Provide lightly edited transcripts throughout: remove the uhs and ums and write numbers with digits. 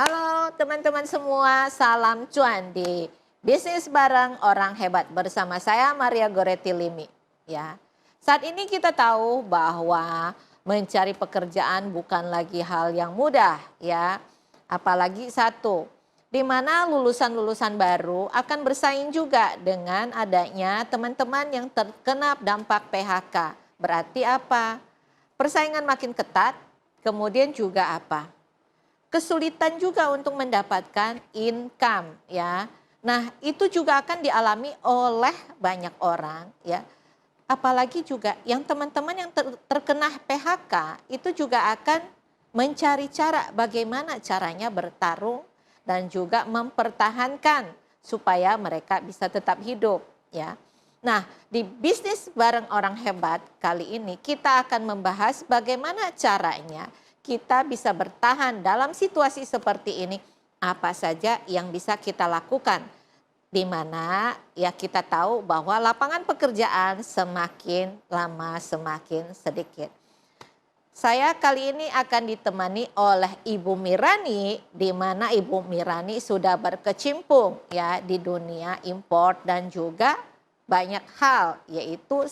Halo teman-teman semua, salam cuan di Bisnis Bareng Orang Hebat bersama saya Maria Goretti Limi. Ya, saat ini kita tahu bahwa mencari pekerjaan bukan lagi hal yang mudah, ya. Apalagi di mana lulusan-lulusan baru akan bersaing juga dengan adanya teman-teman yang terkena dampak PHK. Berarti apa? Persaingan makin ketat, kemudian juga apa? Kesulitan juga untuk mendapatkan income, ya. Nah, itu juga akan dialami oleh banyak orang, ya. Apalagi juga yang teman-teman yang terkena PHK itu juga akan mencari cara bagaimana caranya bertarung dan juga mempertahankan supaya mereka bisa tetap hidup, ya. Nah, di bisnis bareng orang hebat kali ini kita akan membahas bagaimana caranya kita bisa bertahan dalam situasi seperti ini, apa saja yang bisa kita lakukan. Di mana ya kita tahu bahwa lapangan pekerjaan semakin lama semakin sedikit. Saya kali ini akan ditemani oleh Ibu Mirani, di mana Ibu Mirani sudah berkecimpung ya di dunia import dan juga banyak hal, yaitu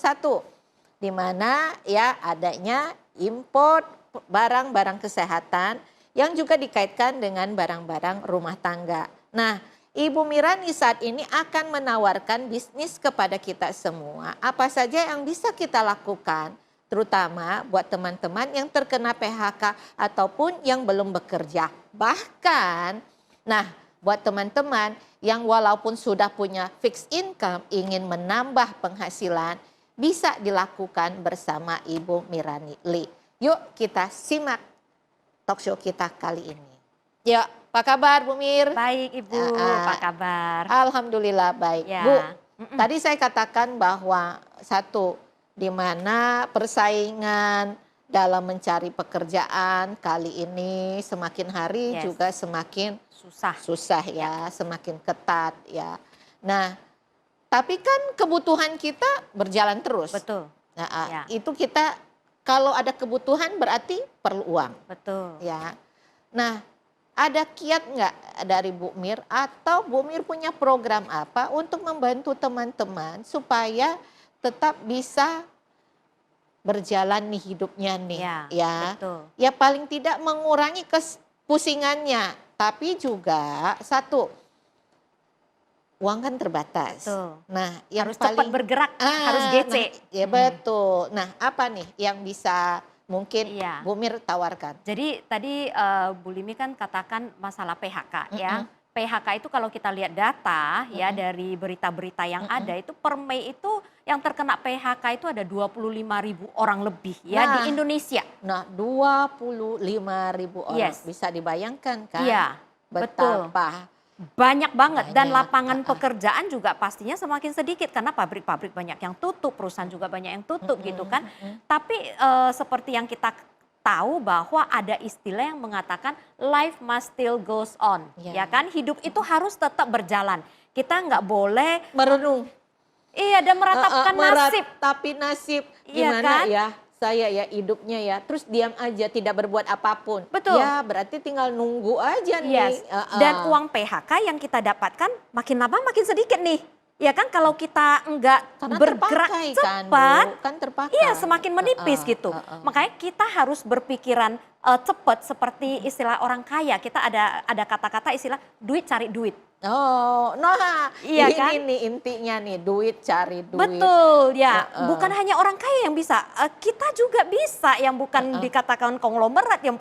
di mana ya adanya import barang-barang kesehatan yang juga dikaitkan dengan barang-barang rumah tangga. Nah, Ibu Mirani saat ini akan menawarkan bisnis kepada kita semua. Apa saja yang bisa kita lakukan, terutama buat teman-teman yang terkena PHK ataupun yang belum bekerja. Bahkan, nah buat teman-teman yang walaupun sudah punya fixed income, ingin menambah penghasilan, bisa dilakukan bersama Ibu Mirani Lee. Yuk kita simak talk show kita kali ini. Yuk, apa kabar Bu Mir? Baik Ibu, apa kabar? Alhamdulillah baik. Ya. Bu, tadi saya katakan bahwa di mana persaingan dalam mencari pekerjaan kali ini semakin hari juga semakin susah ya, semakin ketat ya. Nah, tapi kan kebutuhan kita berjalan terus. Betul. Nah, itu kita kalau ada kebutuhan berarti perlu uang. Betul. Ya. Nah, ada kiat nggak dari Bu Mir atau Bu Mir punya program apa untuk membantu teman-teman supaya tetap bisa berjalan nih hidupnya nih, ya. Betul. Ya paling tidak mengurangi kepusingannya, tapi juga uang kan terbatas. Betul. Nah, yang harus cepat bergerak, harus GC. Ya betul. Nah, apa nih yang bisa mungkin Bu Mir tawarkan? Jadi tadi Bu Limi kan katakan masalah PHK ya. PHK itu kalau kita lihat data ya dari berita-berita yang ada itu per Mei itu yang terkena PHK itu ada 25.000 orang lebih ya di Indonesia. Nah, 25.000 orang. Bisa dibayangkan kan? Iya, betapa banyak banget dan lapangan pekerjaan juga pastinya semakin sedikit karena pabrik-pabrik banyak yang tutup, perusahaan juga banyak yang tutup gitu kan. Tapi seperti yang kita tahu bahwa ada istilah yang mengatakan life must still goes on, ya kan? Hidup itu harus tetap berjalan. Kita nggak boleh merenung. Iya, dan meratapkan nasib. Tapi nasib Iya gimana kan? ya? Saya ya hidupnya ya, terus diam aja tidak berbuat apapun. Betul. Ya berarti tinggal nunggu aja nih. Dan uang PHK yang kita dapatkan makin lama makin sedikit nih. Ya kan kalau kita enggak bergerak cepat, kan terpakai. Iya semakin menipis gitu. Makanya kita harus berpikiran cepat seperti istilah orang kaya. Kita ada kata-kata istilah duit cari duit. Oh, nah iya kan? Ini intinya nih, duit cari duit. Betul ya, bukan hanya orang kaya yang bisa, kita juga bisa yang bukan dikatakan konglomerat yang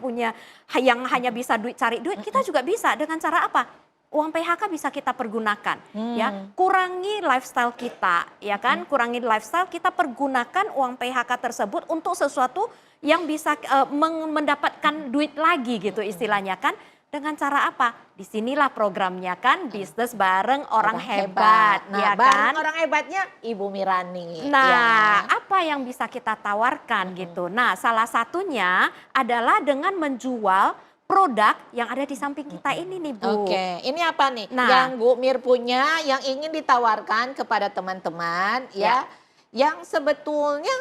hanya bisa duit cari duit, kita juga bisa dengan cara apa? Uang PHK bisa kita pergunakan ya, kurangi lifestyle kita ya kan, kurangi lifestyle kita pergunakan uang PHK tersebut untuk sesuatu yang bisa mendapatkan duit lagi gitu istilahnya kan. Dengan cara apa? Disinilah programnya kan, bisnis bareng orang hebat. Nah, ya bareng kan? orang hebatnya Ibu Mirani. Nah, apa yang bisa kita tawarkan gitu? Nah, salah satunya adalah dengan menjual produk yang ada di samping kita ini nih Bu. Oke, ini apa nih yang Nah, Bu Mir punya yang ingin ditawarkan kepada teman-teman ya, yang sebetulnya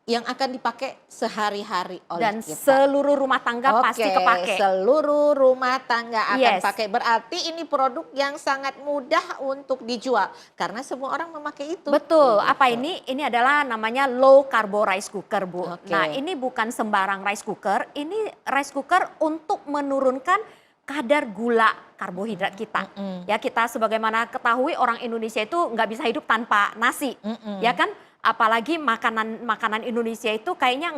yang akan dipakai sehari-hari oleh Dan kita. seluruh rumah tangga pasti kepake. Seluruh rumah tangga akan Yes. pakai. Berarti ini produk yang sangat mudah untuk dijual karena semua orang memakai itu. Betul, Gitu. apa ini? Ini adalah namanya low carbo rice cooker, Bu. Oke. Nah, ini bukan sembarang rice cooker, ini rice cooker untuk menurunkan kadar gula karbohidrat kita. Ya, kita sebagaimana ketahui orang Indonesia itu nggak bisa hidup tanpa nasi. Ya kan? Apalagi makanan Indonesia itu kayaknya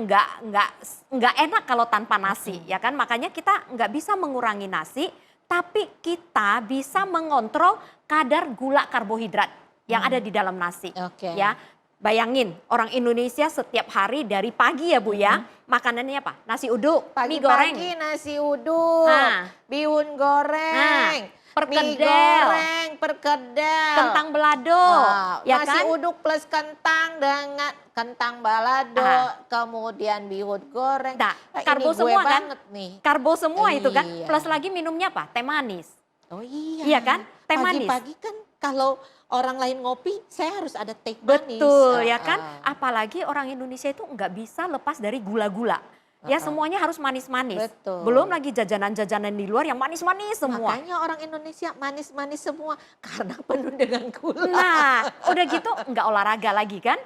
nggak enak kalau tanpa nasi, ya kan? Makanya kita nggak bisa mengurangi nasi, tapi kita bisa mengontrol kadar gula karbohidrat yang ada di dalam nasi. Oke. Ya, bayangin orang Indonesia setiap hari dari pagi ya Bu ya, makanannya apa? Nasi uduk, mie goreng. Pagi-pagi nasi uduk, Nah. bihun goreng, perkedel. mie goreng, perkedel. Kentang balado, Nah, ya nasi kan? uduk plus kentang dengan kentang balado, Ah. kemudian bihun goreng. Nah, Ini karbo gue semua kan? banget nih. Karbo semua itu kan, Iya. plus lagi minumnya apa? Teh manis. Oh iya. Iya kan? Teh manis. Pagi-pagi kan kalau orang lain ngopi, saya harus ada teh manis. Betul ya kan? Ah. Apalagi orang Indonesia itu nggak bisa lepas dari gula-gula. Ya semuanya harus manis-manis. Betul. Belum lagi jajanan-jajanan di luar yang manis-manis semua. Makanya orang Indonesia manis-manis semua karena penuh dengan gula. Nah, udah gitu nggak olahraga lagi kan?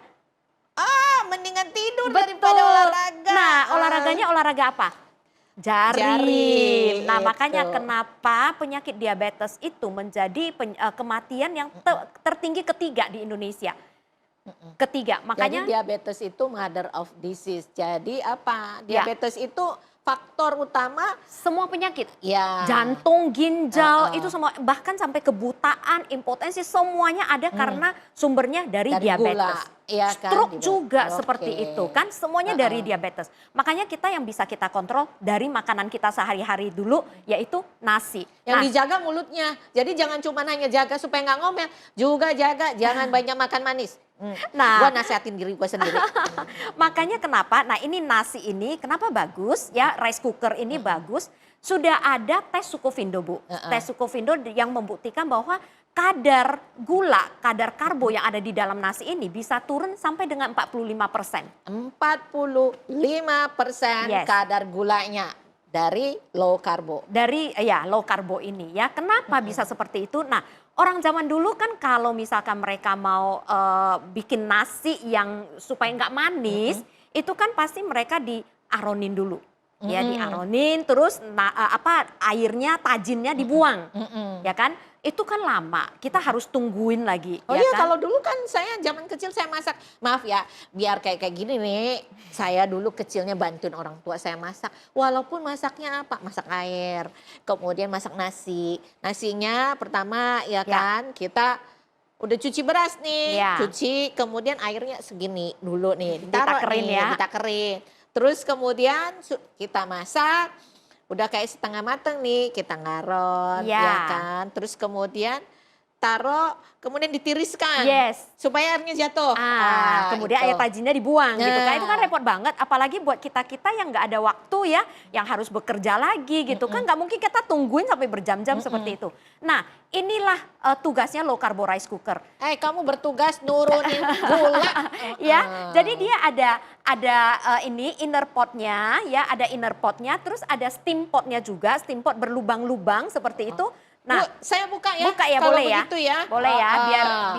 Mendingan tidur Betul. daripada olahraga. Nah, olahraganya olahraga apa? Jaring. Jaring, Nah, itu. makanya kenapa penyakit diabetes itu menjadi kematian yang tertinggi ketiga di Indonesia. Ketiga, makanya Jadi diabetes itu mother of disease. Jadi apa? Ya. Diabetes itu faktor utama semua penyakit. ya Jantung, ginjal, itu semua bahkan sampai kebutaan, impotensi semuanya ada karena sumbernya dari diabetes. gula. Iya kan, Stroke diabetes. juga Oke. seperti itu kan, semuanya dari diabetes. Makanya kita yang bisa kita kontrol dari makanan kita sehari-hari dulu yaitu nasi. Yang Nah, dijaga mulutnya. Jadi jangan cuma hanya jaga supaya nggak ngomel, juga jaga jangan banyak makan manis. Nah. Gue nasihatin diri gue sendiri. makanya kenapa? Nah, ini nasi ini kenapa bagus ya, rice cooker ini bagus. Sudah ada tes Sukovindo, Bu. Tes Sukovindo yang membuktikan bahwa kadar gula, kadar karbo yang ada di dalam nasi ini bisa turun sampai dengan 45%. 45% Yes. kadar gulanya dari low carbo. Dari ya low carbo ini ya. Kenapa bisa seperti itu? Nah, orang zaman dulu kan kalau misalkan mereka mau bikin nasi yang supaya nggak manis, itu kan pasti mereka diaronin dulu. Ya, diaronin terus airnya, tajinnya dibuang. Ya kan? Itu kan lama. Kita harus tungguin lagi, Oh ya iya, kan? kalau dulu kan saya zaman kecil saya masak. Maaf ya, biar kayak gini nih. Saya dulu kecilnya bantuin orang tua saya masak. Walaupun masaknya apa? Masak air, kemudian masak nasi. Nasinya pertama ya kan, kita udah cuci beras nih. Ya. Cuci, kemudian airnya segini dulu nih. Ditaruh Ditakerin nih, ya. ditakerin. Terus kemudian kita masak. Udah kayak setengah mateng nih, kita ngarot, Ya. ya kan. Terus kemudian taruh, kemudian ditiriskan. Yes. Supaya airnya jatuh. Kemudian itu. air tajinnya dibuang gitu kan. Nah. Itu kan repot banget. Apalagi buat kita-kita yang nggak ada waktu ya. Yang harus bekerja lagi gitu kan. Nggak mungkin kita tungguin sampai berjam-jam seperti itu. Nah, inilah tugasnya low carbo rice cooker. Kamu bertugas nurunin gula. Ya, jadi dia ada ini inner potnya ya, ada inner potnya, terus ada steam potnya juga, steam pot berlubang-lubang seperti itu. Nah, Bu, saya buka ya. buka ya, kalau boleh ya? begitu ya. Boleh ya,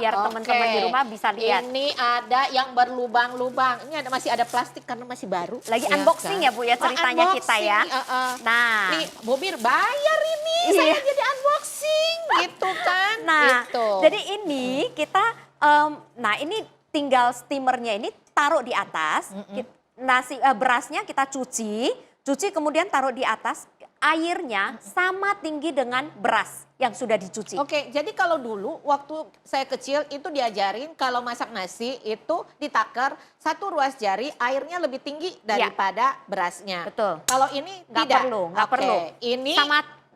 biar oke. teman-teman di rumah bisa lihat. Ini ada yang berlubang-lubang. Ini masih ada plastik karena masih baru. Lagi unboxing ya, Bu, ya, ceritanya kita ya. Nah, Nih, Bobir bayar ini. Iya. Saya jadi unboxing gitu kan. nah, Gitu. jadi ini kita, nah ini tinggal steamernya ini taruh di atas, berasnya kita cuci kemudian taruh di atas, airnya sama tinggi dengan beras yang sudah dicuci. Oke, jadi kalau dulu waktu saya kecil itu diajarin kalau masak nasi itu ditakar satu ruas jari airnya lebih tinggi daripada berasnya. Betul. Kalau ini Nggak tidak. perlu, nggak Oke, perlu. Ini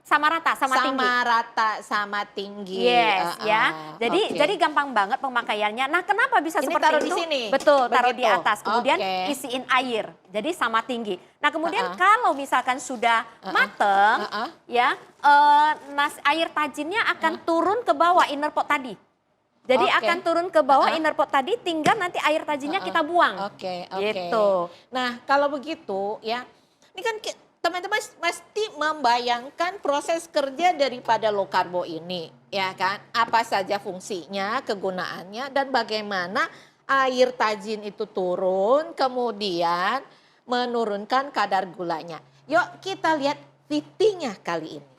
Sama rata, sama tinggi. rata, sama tinggi. Yes, ya. Oke. Jadi gampang banget pemakaiannya. Nah, kenapa bisa Ini seperti taruh itu? di sini? Betul, taruh di Begitu? atas. Kemudian Oke. isiin air. Jadi sama tinggi. Nah, kemudian kalau misalkan sudah mateng, ya, air tajinnya akan turun ke bawah inner pot tadi. Jadi Oke. akan turun ke bawah inner pot tadi, tinggal nanti air tajinnya kita buang. Oke. Gitu. Nah, kalau begitu ya, ini kan teman-teman pasti membayangkan proses kerja daripada low karbo ini, ya kan? Apa saja fungsinya, kegunaannya, dan bagaimana air tajin itu turun, kemudian menurunkan kadar gulanya. Yuk kita lihat VT-nya kali ini.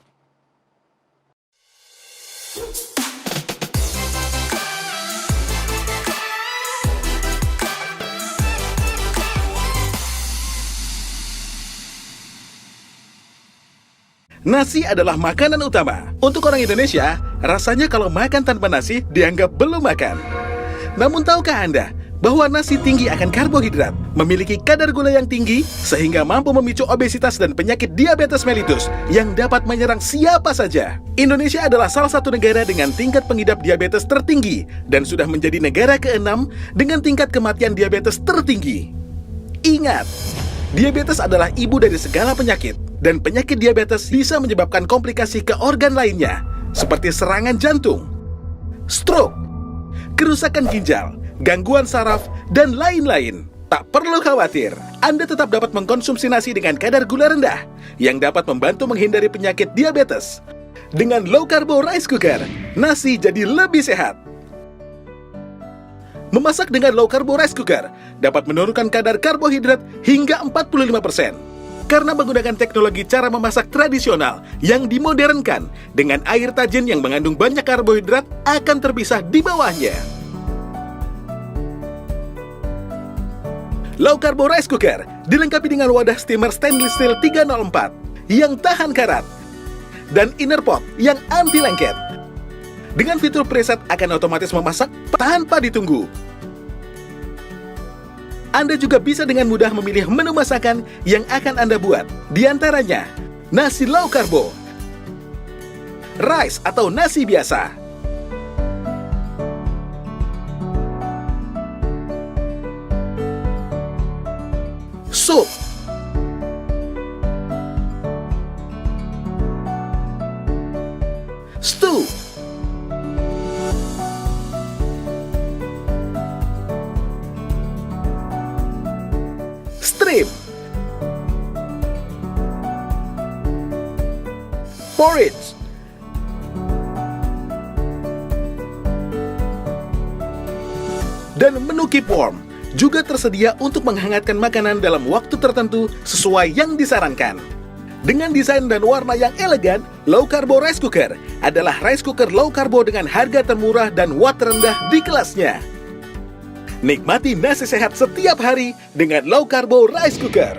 Nasi adalah makanan utama. Untuk orang Indonesia, rasanya kalau makan tanpa nasi dianggap belum makan. Namun tahukah Anda bahwa nasi tinggi akan karbohidrat, memiliki kadar gula yang tinggi, sehingga mampu memicu obesitas dan penyakit diabetes mellitus yang dapat menyerang siapa saja. Indonesia adalah salah satu negara dengan tingkat pengidap diabetes tertinggi dan sudah menjadi negara ke-6 dengan tingkat kematian diabetes tertinggi. Ingat, diabetes adalah ibu dari segala penyakit, dan penyakit diabetes bisa menyebabkan komplikasi ke organ lainnya, seperti serangan jantung, stroke, kerusakan ginjal, gangguan saraf, dan lain-lain. Tak perlu khawatir, Anda tetap dapat mengkonsumsi nasi dengan kadar gula rendah, yang dapat membantu menghindari penyakit diabetes. Dengan low carbo rice cooker, nasi jadi lebih sehat. Memasak dengan low carbo rice cooker dapat menurunkan kadar karbohidrat hingga 45%. Karena menggunakan teknologi cara memasak tradisional yang dimodernkan dengan air tajin yang mengandung banyak karbohidrat akan terpisah di bawahnya. Low carbo rice cooker dilengkapi dengan wadah steamer stainless steel 304 yang tahan karat dan inner pot yang anti lengket. Dengan fitur preset akan otomatis memasak tanpa ditunggu. Anda juga bisa dengan mudah memilih menu masakan yang akan Anda buat. Di antaranya, nasi low karbo, rice atau nasi biasa, sup, stew, steam, porridge, dan menu keep warm juga tersedia untuk menghangatkan makanan dalam waktu tertentu sesuai yang disarankan. Dengan desain dan warna yang elegan, low carbo rice cooker adalah rice cooker low carbo dengan harga termurah dan watt rendah di kelasnya. Nikmati nasi sehat setiap hari dengan low carbo rice cooker.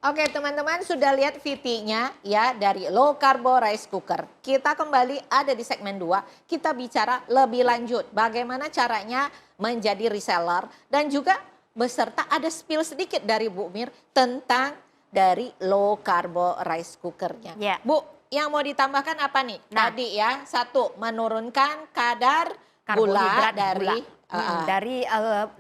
Oke teman-teman, sudah lihat VT-nya ya dari low carbo rice cooker. Kita kembali ada di segmen 2, kita bicara lebih lanjut bagaimana caranya menjadi reseller dan juga beserta ada spill sedikit dari Bu Mir tentang dari low carbo rice cookernya. Ya. Bu, yang mau ditambahkan apa nih? Nah. Tadi ya, satu menurunkan kadar Karbohidrat gula dari dari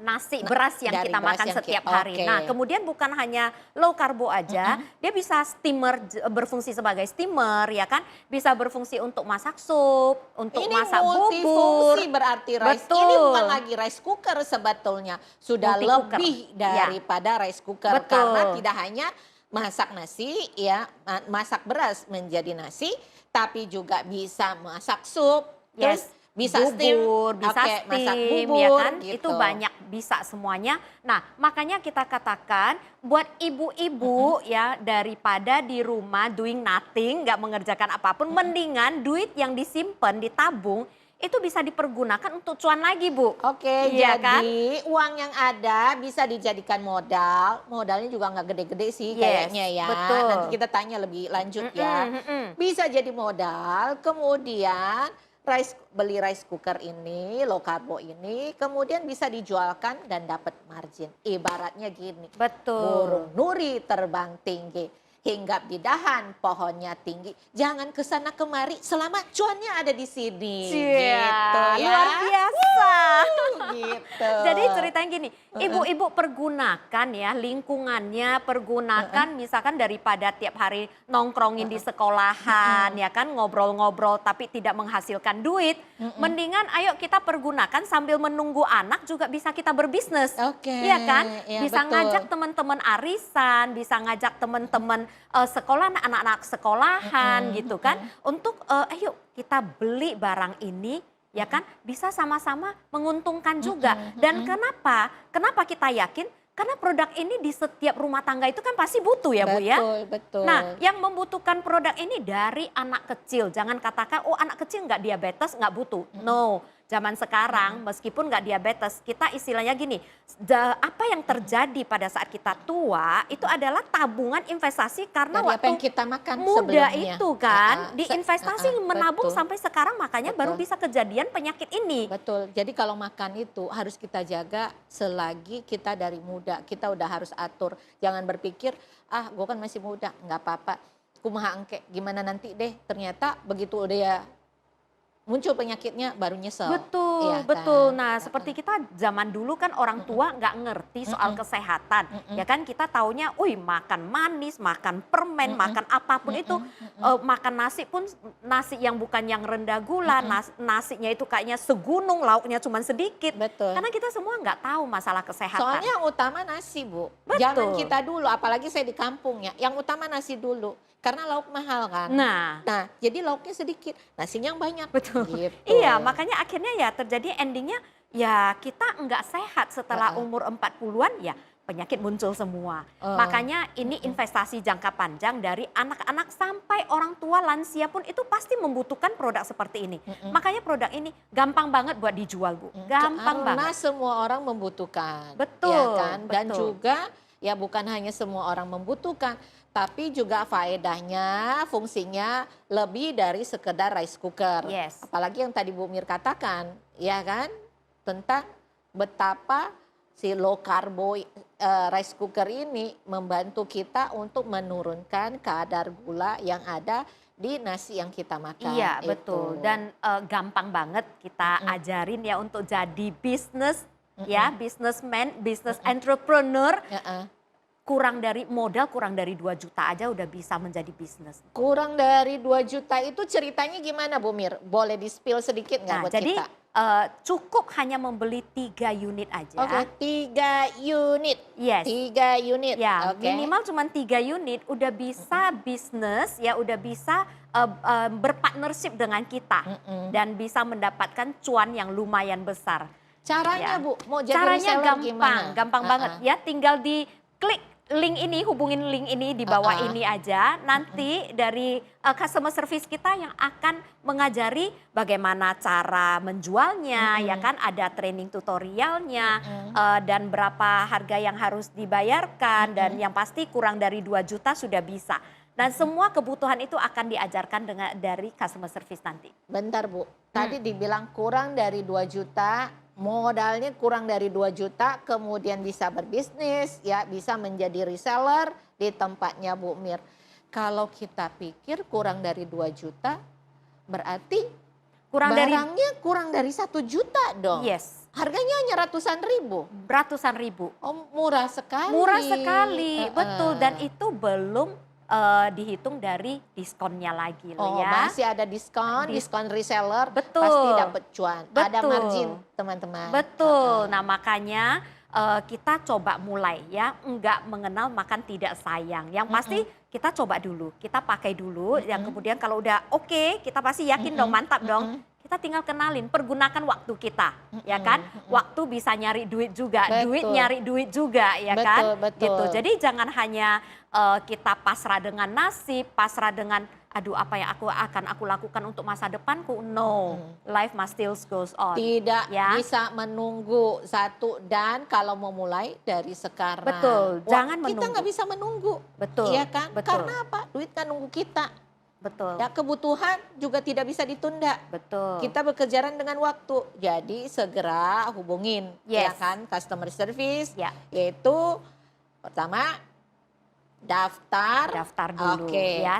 nasi beras yang dari kita beras makan yang setiap kita- hari. oke. Nah, kemudian bukan hanya low karbo aja, dia bisa steamer berfungsi sebagai steamer ya kan, bisa berfungsi untuk masak sup, untuk ini masak bubur. multifungsi berarti rice. Betul. Ini bukan lagi rice cooker sebetulnya. Sudah Multi-cooker. lebih Ya. daripada rice cooker. Betul. Karena tidak hanya masak nasi ya, masak beras menjadi nasi, tapi juga bisa masak sup. Terus Yes. bisa bubur, steam, bisa oke, masak steam, bubur, ya kan? gitu. Itu banyak bisa semuanya. Nah, makanya kita katakan buat ibu-ibu ya daripada di rumah doing nothing, nggak mengerjakan apapun, mendingan duit yang disimpan, ditabung itu bisa dipergunakan untuk cuan lagi, Bu. Oke, Iya jadi kan? uang yang ada bisa dijadikan modal. Modalnya juga nggak gede-gede sih Yes, kayaknya ya. betul. Nanti kita tanya lebih lanjut ya. Mm-mm. Bisa jadi modal, kemudian beli rice cooker ini, low carbo ini, kemudian bisa dijualkan dan dapat margin. Ibaratnya gini, Betul. burung nuri terbang tinggi. hinggap di dahan, pohonnya tinggi. Jangan kesana kemari selama cuannya ada di sini. Gitu ya. Luar biasa. Gitu. Jadi ceritanya gini, ibu-ibu pergunakan ya lingkungannya, pergunakan misalkan daripada tiap hari nongkrongin di sekolahan ya kan, ngobrol-ngobrol tapi tidak menghasilkan duit, mendingan ayo kita pergunakan sambil menunggu anak juga bisa kita berbisnis. Oke, Iya kan? iya, Bisa betul. ngajak teman-teman arisan, bisa ngajak teman-teman sekolah, anak-anak sekolahan gitu kan, untuk ayo kita beli barang ini ya kan, bisa sama-sama menguntungkan juga. Dan kenapa kita yakin? Karena produk ini di setiap rumah tangga itu kan pasti butuh ya Bu ya. Betul. Nah, yang membutuhkan produk ini dari anak kecil. Jangan katakan, oh anak kecil nggak diabetes, nggak butuh. No, zaman sekarang meskipun nggak diabetes, kita istilahnya gini, apa yang terjadi pada saat kita tua itu adalah tabungan investasi karena Dari apa waktu yang kita makan muda sebelumnya. itu kan, diinvestasi menabung betul. sampai sekarang makanya baru Betul. bisa kejadian penyakit ini. Betul. Jadi kalau makan itu harus kita jaga selagi kita dari muda. Kita udah harus atur. Jangan berpikir, gue kan masih muda, nggak apa-apa. Kumaha engke, gimana nanti deh. Ternyata begitu udah ya muncul penyakitnya baru nyesel. Betul, Iya betul. kan? Nah, seperti kita zaman dulu kan orang tua nggak ngerti soal kesehatan. Ya kan kita taunya, makan manis, makan permen, makan apapun itu. Makan nasi pun nasi yang bukan yang rendah gula, nasinya itu kayaknya segunung, lauknya cuma sedikit. Betul. Karena kita semua nggak tahu masalah kesehatan. Soalnya yang utama nasi, Bu. Betul. Zaman kita dulu, apalagi saya di kampung ya, yang utama nasi dulu. Karena lauk mahal kan. Nah, Jadi lauknya sedikit, nasinya yang banyak. betul. Gitu. Iya, makanya akhirnya ya terjadi endingnya ya kita nggak sehat setelah umur 40-an ya penyakit muncul semua. Makanya ini investasi jangka panjang dari anak-anak sampai orang tua lansia pun itu pasti membutuhkan produk seperti ini. Makanya produk ini gampang banget buat dijual Bu, gampang Karena banget. semua orang membutuhkan. Betul, Ya kan? Dan betul. juga ya bukan hanya semua orang membutuhkan. Tapi juga faedahnya, fungsinya lebih dari sekedar rice cooker. Yes. Apalagi yang tadi Bu Mir katakan, ya kan? Tentang betapa si low carbo rice cooker ini membantu kita untuk menurunkan kadar gula yang ada di nasi yang kita makan. Iya Itu. betul dan gampang banget kita ajarin ya untuk jadi bisnis ya, businessman, business entrepreneur. Kurang dari 2 juta aja udah bisa menjadi bisnis. Kurang dari 2 juta itu ceritanya gimana Bu Mir? Boleh di-spill sedikit nggak Nah, buat jadi kita? cukup hanya membeli 3 unit aja. Oke, 3 unit. Yes. 3 unit. Ya, Oke. minimal cuma 3 unit udah bisa bisnis ya, udah bisa berpartnership dengan kita dan bisa mendapatkan cuan yang lumayan besar. Caranya Ya. Bu, mau jadi Caranya reseller gimana? gampang banget ya, tinggal di klik link ini, hubungin link ini di bawah ini aja. Nanti dari customer service kita yang akan mengajari bagaimana cara menjualnya, ya kan ada training tutorialnya dan berapa harga yang harus dibayarkan dan yang pasti kurang dari 2 juta sudah bisa. Dan semua kebutuhan itu akan diajarkan dari customer service nanti. Bentar Bu, tadi dibilang kurang dari 2 juta, modalnya kurang dari 2 juta, kemudian bisa berbisnis, ya bisa menjadi reseller di tempatnya Bu Mir. Kalau kita pikir kurang dari 2 juta, berarti barangnya kurang dari 1 juta dong. Yes, Harganya hanya ratusan ribu. ratusan ribu. Oh, murah sekali. Murah sekali, betul. Dan itu belum dihitung dari diskonnya lagi loh Oh, ya. masih ada diskon reseller, Betul. pasti dapat cuan. Ada Betul. margin, teman-teman. Betul. Nah makanya kita coba mulai ya, enggak mengenal makan tidak sayang. Yang pasti kita coba dulu, kita pakai dulu. Yang kemudian kalau udah oke, kita pasti yakin dong, mantap dong. Kita tinggal kenalin, pergunakan waktu kita, ya kan? Waktu bisa nyari duit juga, Betul. duit nyari duit juga, ya Betul, kan? betul. Gitu. Jadi jangan hanya kita pasrah dengan nasib, pasrah dengan aduh apa yang aku lakukan untuk masa depanku. No, life must still goes on. Tidak Ya. bisa menunggu satu, dan kalau mau mulai dari sekarang. Betul, Wah, jangan kita menunggu. nggak bisa menunggu. Betul, Iya kan? betul. Karena apa? Duit kan nunggu kita. Betul, Ya, kebutuhan juga tidak bisa ditunda. betul. Kita berkejaran dengan waktu. Jadi segera hubungin ya Yes. kan customer service, Ya. yaitu pertama Daftar dulu, Oke, ya.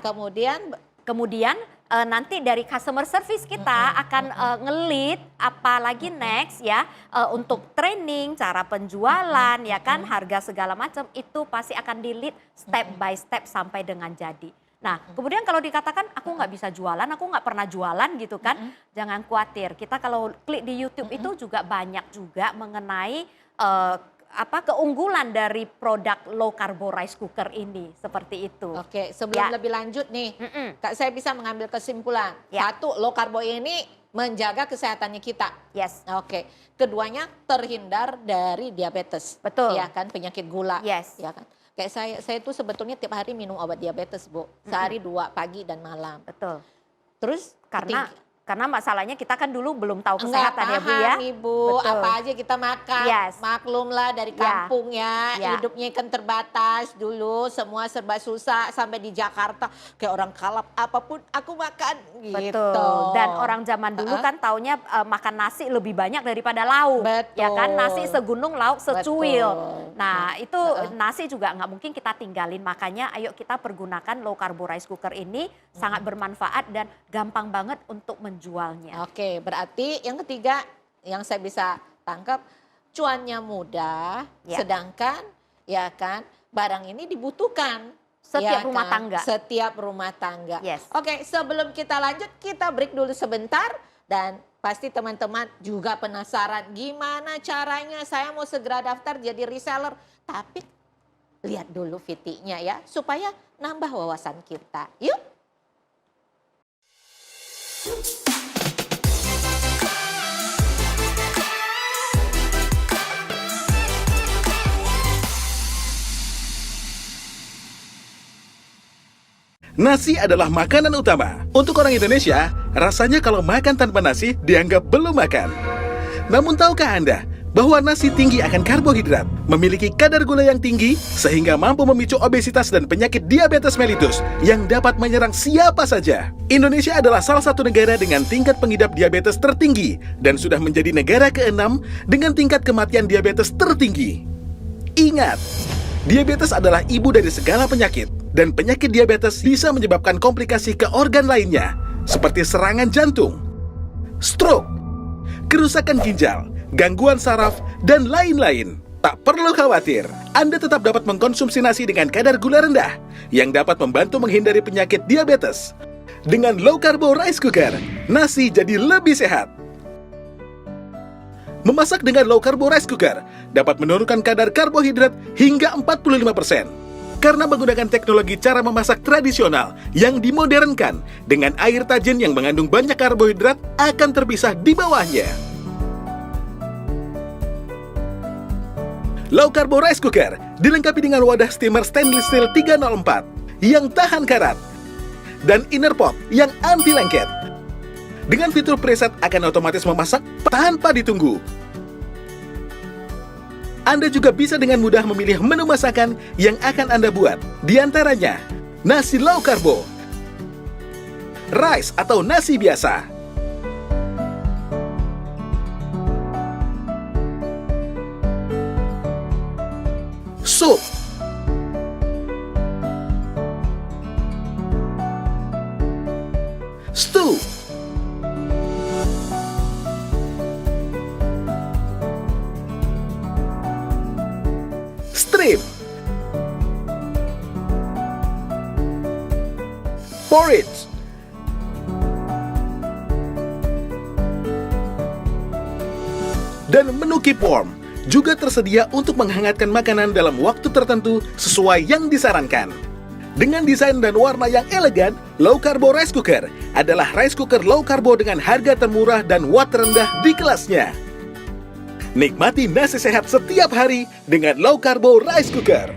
Kemudian nanti dari customer service kita akan nge-lead apalagi next ya untuk training, cara penjualan ya kan, harga segala macam itu pasti akan di-lead step by step sampai dengan jadi. Nah, kemudian kalau dikatakan aku nggak bisa jualan, aku nggak pernah jualan gitu kan, jangan khawatir. Kita kalau klik di YouTube itu juga banyak juga mengenai keunggulan dari produk low carbo rice cooker ini, seperti itu. Oke, sebelum lebih lanjut nih, Kak, saya bisa mengambil kesimpulan. Satu, low carbo ini menjaga kesehatannya kita. Yes. Oke, keduanya terhindar dari diabetes. Betul. Ya kan, penyakit gula. Yes. Ya kan. Kayak saya tuh sebetulnya tiap hari minum obat diabetes, Bu. Sehari 2, pagi dan malam. Betul. Terus Karena masalahnya kita kan dulu belum tahu enggak kesehatan ya Bu paham, ya. Ibu, Betul. apa aja kita makan. Yes. Maklumlah dari kampung ya, hidupnya kan terbatas dulu, semua serba susah sampai di Jakarta kayak orang kalap apapun aku makan gitu. Betul. Dan orang zaman dulu kan taunya makan nasi lebih banyak daripada lauk. Betul. Ya kan, nasi segunung lauk secuil. Betul. Nah, itu nasi juga nggak mungkin kita tinggalin. Makanya ayo kita pergunakan low carbo rice cooker ini sangat bermanfaat dan gampang banget untuk menjualnya. Oke, berarti yang ketiga yang saya bisa tangkap cuannya mudah, sedangkan ya kan barang ini dibutuhkan Setiap ya rumah kan? tangga. Setiap rumah tangga. Yes. Oke, sebelum kita lanjut kita break dulu sebentar dan pasti teman-teman juga penasaran gimana caranya saya mau segera daftar jadi reseller. Tapi lihat dulu VT-nya ya supaya nambah wawasan kita. Yuk. Nasi adalah makanan utama. Untuk orang Indonesia, rasanya kalau makan tanpa nasi dianggap belum makan. Namun tahukah Anda bahwa nasi tinggi akan karbohidrat, memiliki kadar gula yang tinggi, sehingga mampu memicu obesitas dan penyakit diabetes mellitus yang dapat menyerang siapa saja. Indonesia adalah salah satu negara dengan tingkat pengidap diabetes tertinggi dan sudah menjadi negara ke-6 dengan tingkat kematian diabetes tertinggi. Ingat, diabetes adalah ibu dari segala penyakit, dan penyakit diabetes bisa menyebabkan komplikasi ke organ lainnya, seperti serangan jantung, stroke, kerusakan ginjal, gangguan saraf, dan lain-lain. Tak perlu khawatir, Anda tetap dapat mengkonsumsi nasi dengan kadar gula rendah, yang dapat membantu menghindari penyakit diabetes. Dengan low carbo rice cooker, nasi jadi lebih sehat. Memasak dengan low carbo rice cooker dapat menurunkan kadar karbohidrat hingga 45%. Karena menggunakan teknologi cara memasak tradisional yang dimodernkan dengan air tajin yang mengandung banyak karbohidrat akan terpisah di bawahnya. Low carbo rice cooker dilengkapi dengan wadah steamer stainless steel 304 yang tahan karat dan inner pot yang anti lengket. Dengan fitur preset akan otomatis memasak tanpa ditunggu. Anda juga bisa dengan mudah memilih menu masakan yang akan Anda buat. Di antaranya, nasi low carbo, rice atau nasi biasa, sup, stew, strip, porridge, dan menu keep warm juga tersedia untuk menghangatkan makanan dalam waktu tertentu sesuai yang disarankan. Dengan desain dan warna yang elegan, low carbo rice cooker adalah rice cooker low carbo dengan harga termurah dan watt terendah di kelasnya. Nikmati nasi sehat setiap hari dengan low carbo rice cooker.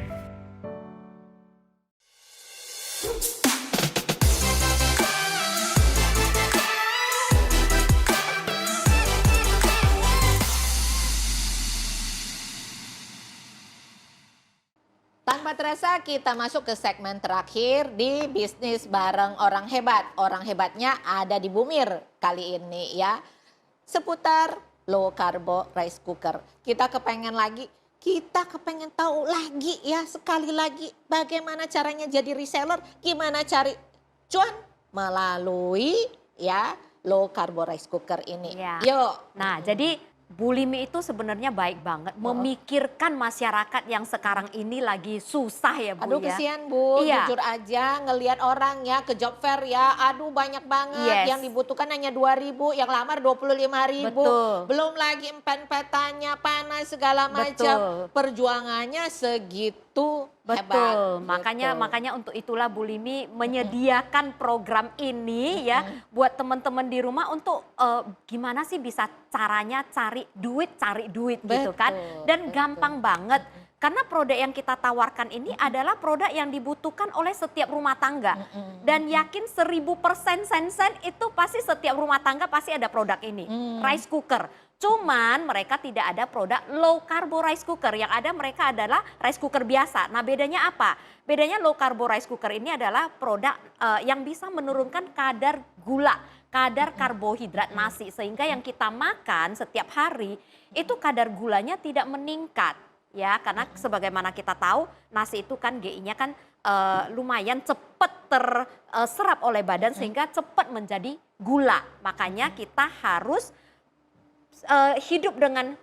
Tanpa terasa kita masuk ke segmen terakhir di bisnis bareng orang hebat. Orang hebatnya ada di Bumir kali ini ya. Seputar low carbo rice cooker. Kita kepengen lagi kita kepengen tahu lagi ya, sekali lagi bagaimana caranya jadi reseller, gimana cari cuan melalui ya low carbo rice cooker ini. Ya. Yuk. Nah, jadi Bulimi itu sebenarnya baik banget memikirkan masyarakat yang sekarang ini lagi susah ya Bu Aduh ya. kesian Bu, Iya. jujur aja ngelihat orang ya ke job fair ya, aduh banyak banget Yes. yang dibutuhkan hanya 2.000, yang lamar 25.000. Betul. Belum lagi empen-petannya panas segala macam. Betul. Perjuangannya segitu hebat. Betul, makanya gitu. untuk itulah Bulimi menyediakan program ini ya buat teman-teman di rumah untuk gimana sih bisa caranya cari duit gitu kan. Betul, Dan betul. gampang banget. Karena produk yang kita tawarkan ini adalah produk yang dibutuhkan oleh setiap rumah tangga. Dan yakin 1000% Sensen itu pasti setiap rumah tangga pasti ada produk ini. Rice cooker. Cuman mereka tidak ada produk low carbo rice cooker. Yang ada mereka adalah rice cooker biasa. Nah bedanya apa? Bedanya low carbo rice cooker ini adalah produk yang bisa menurunkan kadar gula, kadar karbohidrat nasi. Sehingga yang kita makan setiap hari itu kadar gulanya tidak meningkat. Ya, karena sebagaimana kita tahu nasi itu kan GI-nya kan lumayan cepat terserap oleh badan sehingga cepat menjadi gula. Makanya kita harus hidup dengan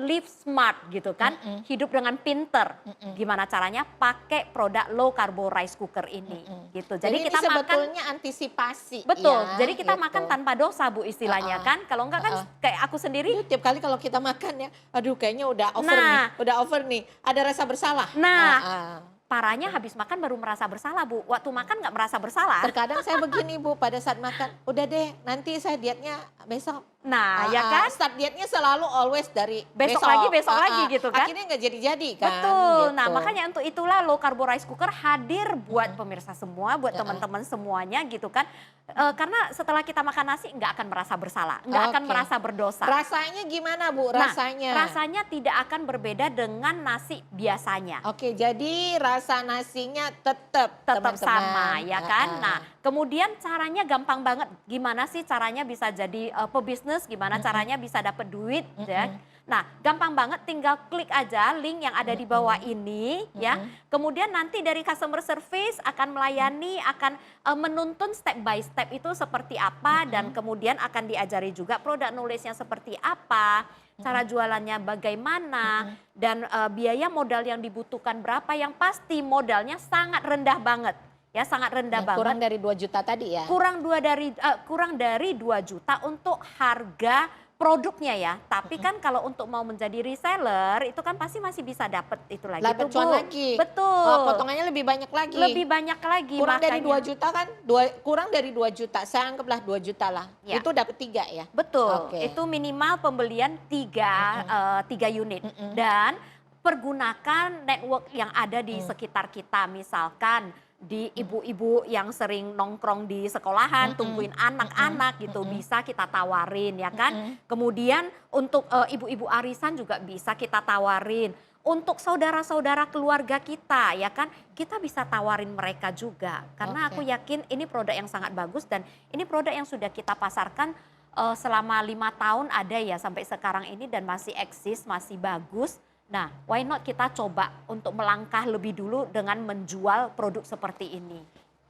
live smart gitu kan, hidup dengan pinter. Gimana caranya pakai produk low carbo rice cooker ini gitu. Jadi kita ini makan sebetulnya antisipasi. betul. ya, Jadi kita gitu. makan tanpa dosa Bu istilahnya kan. Kalau enggak kan kayak aku sendiri. Itu tiap kali kalau kita makan ya, aduh kayaknya udah over Nah. nih, udah over nih. Ada rasa bersalah. Nah, Ah. parahnya habis makan baru merasa bersalah Bu. Waktu makan nggak merasa bersalah. Terkadang saya begini Bu, pada saat makan, udah deh nanti saya dietnya besok. Nah, ya kan? Start dietnya selalu always dari Besok besok. lagi gitu kan? Akhirnya nggak jadi-jadi kan. Betul. gitu. Nah, makanya untuk itulah low carbo rice cooker hadir buat pemirsa semua, buat teman-teman semuanya gitu kan. Karena setelah kita makan nasi nggak akan merasa bersalah, nggak akan Oke. merasa berdosa. Rasanya gimana Bu? Nah, Rasanya? rasanya tidak akan berbeda dengan nasi biasanya. Oke, jadi rasa nasinya tetap Sama ya kan. Nah, kemudian caranya gampang banget. Gimana sih caranya bisa jadi pebisnis, gimana caranya bisa dapat duit ya. Nah, gampang banget tinggal klik aja link yang ada di bawah ini ya. Kemudian nanti dari customer service akan melayani, akan menuntun step by step itu seperti apa dan kemudian akan diajari juga produk knowledge-nya seperti apa. Cara jualannya bagaimana dan biaya modal yang dibutuhkan berapa, yang pasti modalnya sangat rendah banget. Ya, sangat rendah banget. Kurang dari 2 juta tadi ya? Kurang dari 2 juta untuk harga produknya ya. Tapi kan kalau untuk mau menjadi reseller itu kan pasti masih bisa dapat itu lagi. Dapat tuh, cuan Bu. lagi. Betul. Oh, potongannya lebih banyak lagi. Lebih banyak lagi. Kurang dari 2 makanya. juta kan? Kurang dari 2 juta, saya anggaplah 2 juta lah. Ya. Itu dapat 3 ya? Betul, Oke. itu minimal pembelian 3 unit. Dan pergunakan network yang ada di sekitar kita. Misalkan di ibu-ibu yang sering nongkrong di sekolahan, tungguin anak-anak gitu, bisa kita tawarin ya kan. Kemudian untuk ibu-ibu arisan juga bisa kita tawarin. Untuk saudara-saudara keluarga kita ya kan, kita bisa tawarin mereka juga. Karena aku yakin ini produk yang sangat bagus dan ini produk yang sudah kita pasarkan selama 5 tahun ada ya sampai sekarang ini dan masih eksis, masih bagus. Nah, why not kita coba untuk melangkah lebih dulu dengan menjual produk seperti ini.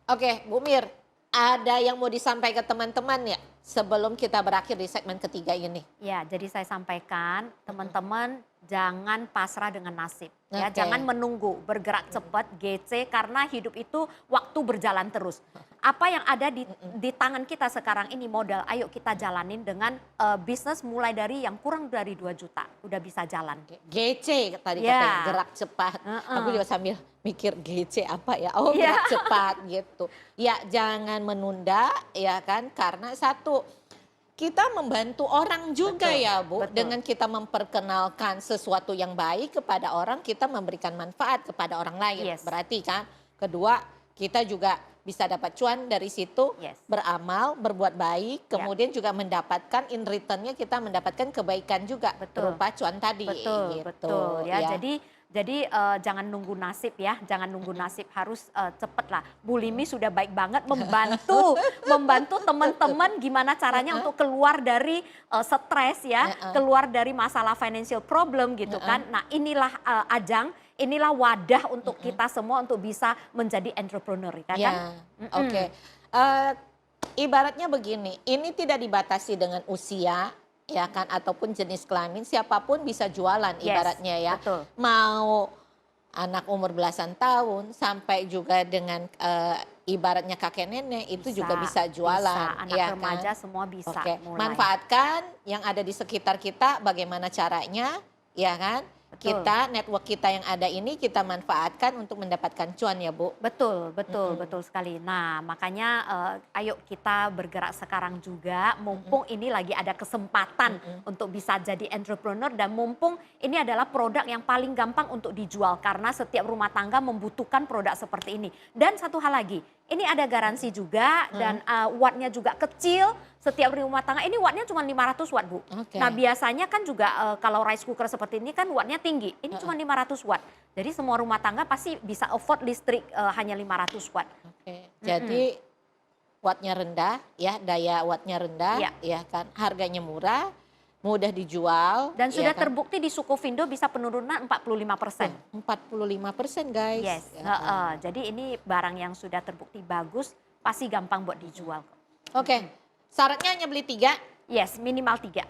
Oke, Bu Mir, ada yang mau disampaikan ke teman-teman ya sebelum kita berakhir di segmen ketiga ini? Ya, jadi saya sampaikan teman-teman jangan pasrah dengan nasib. Ya, Oke. jangan menunggu, bergerak cepat, GC karena hidup itu waktu berjalan terus. Apa yang ada di tangan kita sekarang ini modal, ayo kita jalanin dengan bisnis mulai dari yang kurang dari 2 juta, udah bisa jalan. GC tadi Ya. katanya, gerak cepat. Aku juga sambil mikir GC apa ya? Oh, Ya. gerak cepat gitu. Ya, jangan menunda ya kan, karena satu, kita membantu orang juga Betul, ya Bu. betul. Dengan kita memperkenalkan sesuatu yang baik kepada orang, kita memberikan manfaat kepada orang lain. Yes. Berarti kan, kedua kita juga bisa dapat cuan dari situ, Yes. beramal, berbuat baik, Ya. kemudian juga mendapatkan in returnnya kita mendapatkan kebaikan juga Betul. berupa cuan tadi. Betul, gitu, betul ya. Jadi Jadi jangan nunggu nasib ya, jangan nunggu nasib, harus cepet lah. Bu Limi sudah baik banget membantu teman-teman gimana caranya untuk keluar dari stres ya, keluar dari masalah financial problem gitu kan. Nah inilah ajang, inilah wadah untuk kita semua untuk bisa menjadi entrepreneur kan. Ya, oke. Ibaratnya begini, ini tidak dibatasi dengan usia, ya kan, ataupun jenis kelamin, siapapun bisa jualan ibaratnya ya. Betul. Mau anak umur belasan tahun sampai juga dengan ibaratnya kakek nenek itu juga bisa jualan. Anak ya remaja kan? semua bisa mulai. Manfaatkan yang ada di sekitar kita, bagaimana caranya, ya kan? Betul. Kita, network kita yang ada ini kita manfaatkan untuk mendapatkan cuan ya Bu. Betul sekali. Nah makanya ayo kita bergerak sekarang juga, mumpung ini lagi ada kesempatan untuk bisa jadi entrepreneur, dan mumpung ini adalah produk yang paling gampang untuk dijual karena setiap rumah tangga membutuhkan produk seperti ini. Dan satu hal lagi, ini ada garansi juga dan wattnya juga kecil. Setiap rumah tangga ini wattnya cuma 500 watt Bu. Nah biasanya kan juga kalau rice cooker seperti ini kan wattnya tinggi. Ini cuma 500 watt. Jadi semua rumah tangga pasti bisa afford listrik hanya 500 watt. Jadi wattnya rendah ya, daya wattnya rendah ya kan. Harganya murah, mudah dijual. Dan sudah ya kan? terbukti di Sukovindo bisa penurunan 45%. 45% guys. Yes. Jadi ini barang yang sudah terbukti bagus, pasti gampang buat dijual. Syaratnya hanya beli 3? Yes, minimal 3.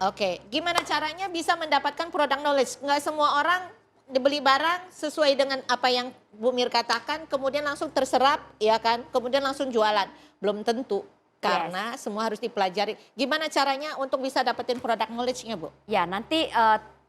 Gimana caranya bisa mendapatkan product knowledge? Nggak semua orang dibeli barang sesuai dengan apa yang Bu Mir katakan, kemudian langsung terserap, ya kan? Kemudian langsung jualan. Belum tentu, karena semua harus dipelajari. Gimana caranya untuk bisa dapetin product knowledge-nya Bu? Ya nanti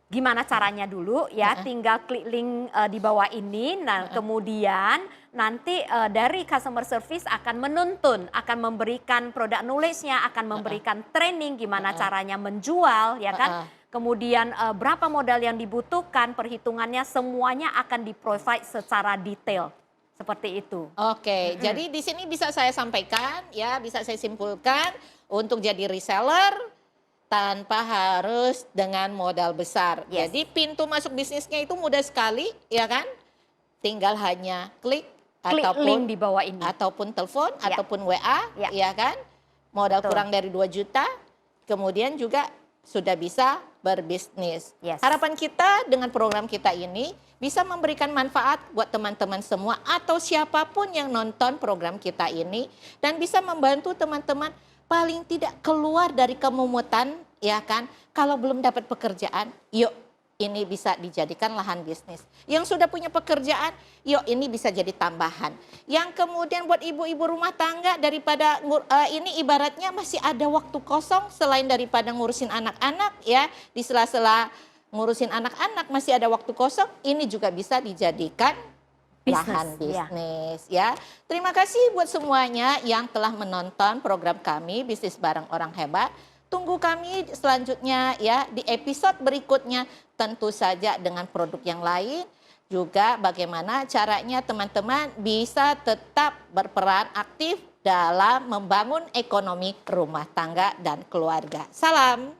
gimana caranya dulu ya, tinggal klik link di bawah ini. Nah kemudian nanti dari customer service akan menuntun, akan memberikan product knowledge-nya, akan memberikan training gimana caranya menjual ya kan. Kemudian berapa modal yang dibutuhkan, perhitungannya semuanya akan di-provide secara detail. Seperti itu. Jadi di sini bisa saya sampaikan ya, bisa saya simpulkan untuk jadi reseller tanpa harus dengan modal besar. Jadi pintu masuk bisnisnya itu mudah sekali, ya kan? Tinggal hanya klik ataupun link di bawah ini. Ataupun telepon, ataupun WA, ya kan? Modal kurang dari 2 juta, kemudian juga sudah bisa berbisnis. Harapan kita dengan program kita ini bisa memberikan manfaat buat teman-teman semua atau siapapun yang nonton program kita ini, dan bisa membantu teman-teman paling tidak keluar dari kemumutan, ya kan? Kalau belum dapat pekerjaan, yuk ini bisa dijadikan lahan bisnis. Yang sudah punya pekerjaan, yuk ini bisa jadi tambahan. Yang kemudian buat ibu-ibu rumah tangga, daripada ini ibaratnya masih ada waktu kosong selain daripada ngurusin anak-anak ya, di sela-sela ngurusin anak-anak masih ada waktu kosong, ini juga bisa dijadikan lahan bisnis ya. Terima kasih buat semuanya yang telah menonton program kami Bisnis Bareng Orang Hebat. Tunggu kami selanjutnya ya di episode berikutnya, tentu saja dengan produk yang lain. Juga bagaimana caranya teman-teman bisa tetap berperan aktif dalam membangun ekonomi rumah tangga dan keluarga. Salam.